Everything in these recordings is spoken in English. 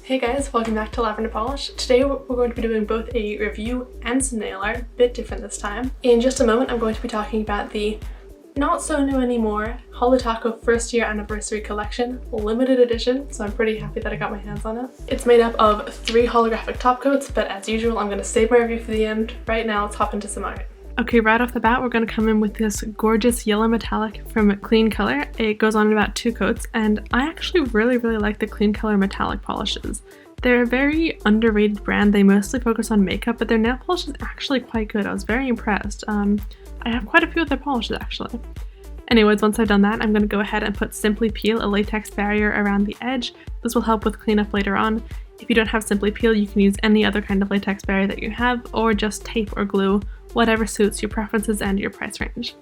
Hey guys, welcome back to Lavender Polish. Today we're going to be doing both a review and some nail art, a bit different this time. In just a moment I'm going to be talking about the not so new anymore HoloTaco first year anniversary collection, limited edition, so I'm pretty happy that I got my hands on it. It's made up of 3 holographic top coats, but as usual I'm going to save my review for the end. Right now let's hop into some art. Okay, right off the bat, we're going to come in with this gorgeous yellow metallic from Kleancolor. It goes on in about 2 coats, and I actually really like the Kleancolor metallic polishes. They're a very underrated brand. They mostly focus on makeup, but their nail polish is actually quite good. I was very impressed. I have quite a few of their polishes actually. Anyways, once I've done that, I'm going to go ahead and put Simply Peel, a latex barrier, around the edge. This will help with cleanup later on. If you don't have Simply Peel, you can use any other kind of latex barrier that you have, or just tape or glue, whatever suits your preferences and your price range.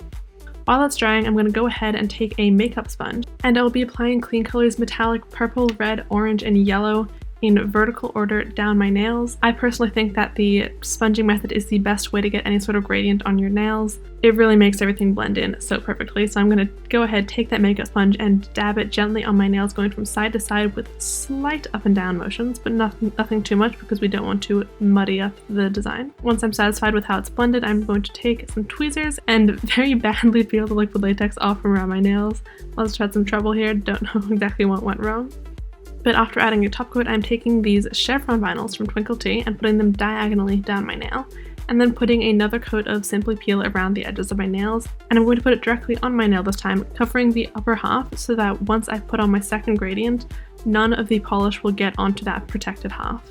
While that's drying, I'm going to go ahead and take a makeup sponge, and I will be applying Kleancolor's metallic purple, red, orange, and yellow in vertical order down my nails. I personally think that the sponging method is the best way to get any sort of gradient on your nails. It really makes everything blend in so perfectly, so I'm going to go ahead, take that makeup sponge and dab it gently on my nails, going from side to side with slight up and down motions, but nothing too much because we don't want to muddy up the design. Once I'm satisfied with how it's blended, I'm going to take some tweezers and very badly peel the liquid latex off from around my nails. I just had some trouble here, don't know exactly what went wrong. But after adding a top coat, I'm taking these Chevron vinyls from TwinkledT and putting them diagonally down my nail, and then putting another coat of Simply Peel around the edges of my nails, and I'm going to put it directly on my nail this time, covering the upper half so that once I put on my second gradient, none of the polish will get onto that protected half.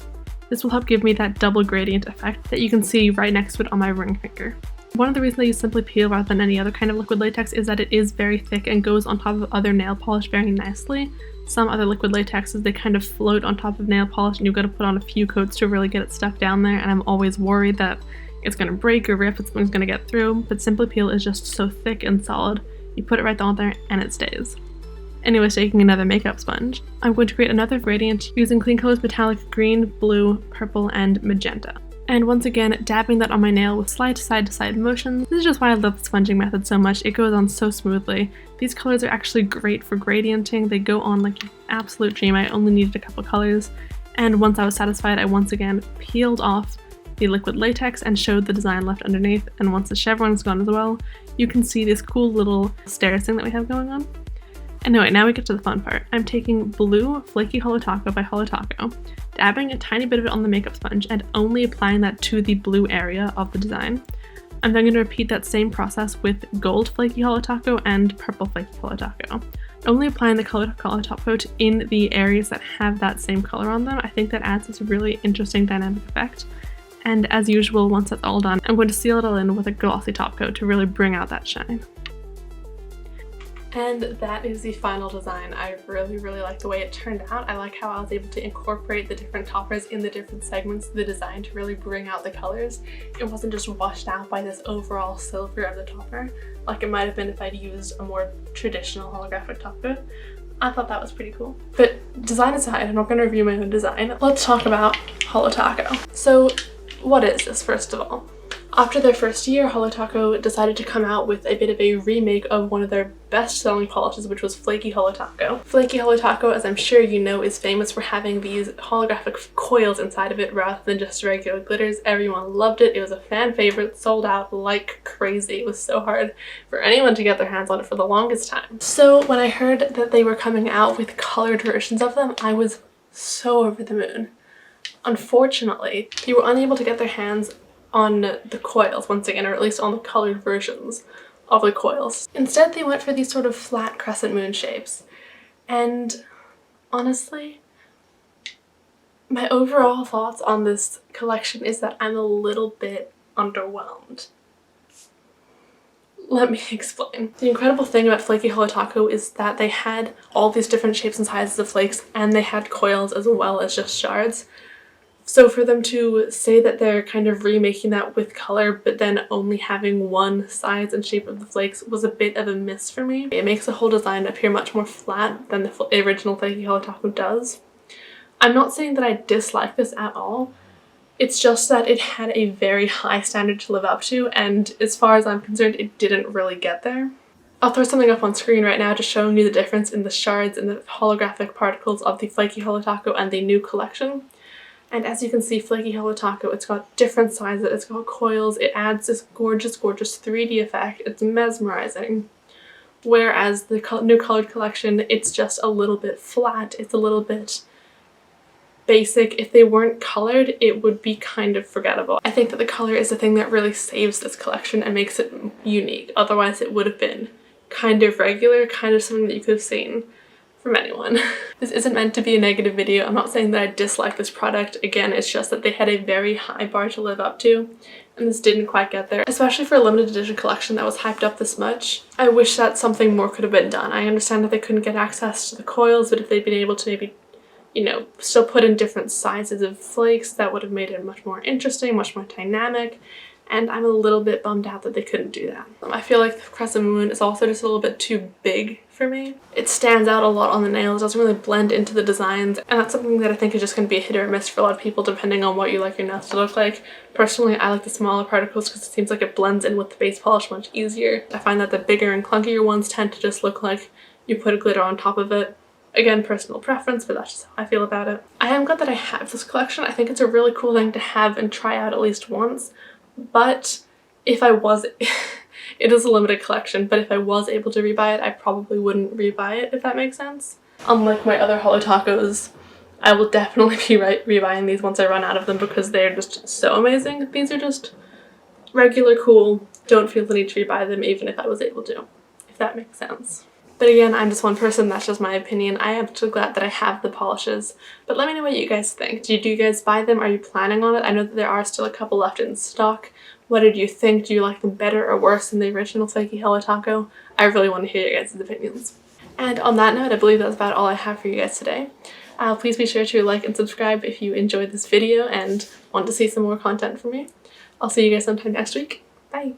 This will help give me that double gradient effect that you can see right next to it on my ring finger. One of the reasons I use Simply Peel rather than any other kind of liquid latex is that it is very thick and goes on top of other nail polish very nicely. Some other liquid latexes, they kind of float on top of nail polish and you've got to put on a few coats to really get it stuck down there, and I'm always worried that it's going to break or rip, something's going to get through, but Simply Peel is just so thick and solid. You put it right on there and it stays. Anyways, taking another makeup sponge, I'm going to create another gradient using Kleancolor's metallic green, blue, purple, and magenta. And once again, dabbing that on my nail with slight side-to-side motions. This is just why I love the sponging method so much. It goes on so smoothly. These colors are actually great for gradienting. They go on like an absolute dream. I only needed a couple colors. And once I was satisfied, I once again peeled off the liquid latex and showed the design left underneath. And once the chevron is gone as well, you can see this cool little stairs thing that we have going on. Anyway, now we get to the fun part. I'm taking blue Flaky HoloTaco by HoloTaco, dabbing a tiny bit of it on the makeup sponge and only applying that to the blue area of the design. I'm then going to repeat that same process with gold Flaky HoloTaco and purple Flaky HoloTaco. Only applying the color top coat in the areas that have that same color on them. I think that adds this really interesting dynamic effect. And as usual, once that's all done, I'm going to seal it all in with a glossy top coat to really bring out that shine. And that is the final design. I really like the way it turned out. I like how I was able to incorporate the different toppers in the different segments of the design to really bring out the colors. It wasn't just washed out by this overall silver of the topper, like it might have been if I'd used a more traditional holographic top coat. I thought that was pretty cool. But design aside, I'm not going to review my own design. Let's talk about HoloTaco. So what is this, first of all? After their first year, HoloTaco decided to come out with a bit of a remake of one of their best-selling polishes, which was Flaky HoloTaco. Flaky HoloTaco, as I'm sure you know, is famous for having these holographic coils inside of it rather than just regular glitters. Everyone loved it. It was a fan favorite, sold out like crazy. It was so hard for anyone to get their hands on it for the longest time. So when I heard that they were coming out with colored versions of them, I was so over the moon. Unfortunately, they were unable to get their hands on the coils once again, or at least on the colored versions of the coils. Instead, they went for these sort of flat crescent moon shapes. And honestly, my overall thoughts on this collection is that I'm a little bit underwhelmed. Let me explain. The incredible thing about Flaky HoloTaco is that they had all these different shapes and sizes of flakes, and they had coils as well as just shards. So for them to say that they're kind of remaking that with color but then only having one size and shape of the flakes was a bit of a miss for me. It makes the whole design appear much more flat than the original Flaky HoloTaco does. I'm not saying that I dislike this at all. It's just that it had a very high standard to live up to, and as far as I'm concerned, it didn't really get there. I'll throw something up on screen right now just showing you the difference in the shards and the holographic particles of the flaky HoloTaco and the new collection. And as you can see, flaky HoloTaco, it's got different sizes, it's got coils, it adds this gorgeous, gorgeous 3D effect. It's mesmerizing. Whereas the new colored collection, it's just a little bit flat, it's a little bit basic. If they weren't colored, it would be kind of forgettable. I think that the color is the thing that really saves this collection and makes it unique. Otherwise it would have been kind of regular, kind of something that you could have seen from anyone. This isn't meant to be a negative video. I'm not saying that I dislike this product. Again, it's just that they had a very high bar to live up to, and this didn't quite get there. Especially for a limited edition collection that was hyped up this much. I wish that something more could have been done. I understand that they couldn't get access to the coils, but if they'd been able to maybe, you know, still put in different sizes of flakes, that would have made it much more interesting, much more dynamic. And I'm a little bit bummed out that they couldn't do that. I feel like the crescent moon is also just a little bit too big for me. It stands out a lot on the nails, doesn't really blend into the designs, and that's something that I think is just going to be a hit or miss for a lot of people depending on what you like your nails to look like. Personally, I like the smaller particles because it seems like it blends in with the base polish much easier. I find that the bigger and clunkier ones tend to just look like you put a glitter on top of it. Again, personal preference, but that's just how I feel about it. I am glad that I have this collection. I think it's a really cool thing to have and try out at least once. But if I was, it is a limited collection, but if I was able to rebuy it, I probably wouldn't rebuy it, if that makes sense. Unlike my other HoloTacos, I will definitely be rebuying these once I run out of them because they're just so amazing. These are just regular cool, don't feel the need to rebuy them even if I was able to, if that makes sense. But again, I'm just one person, that's just my opinion. I am so glad that I have the polishes. But let me know what you guys think. Do you guys buy them? Are you planning on it? I know that there are still a couple left in stock. What did you think? Do you like them better or worse than the original flaky HoloTaco? I really want to hear your guys' opinions. And on that note, I believe that's about all I have for you guys today. Please be sure to like and subscribe if you enjoyed this video and want to see some more content from me. I'll see you guys sometime next week. Bye!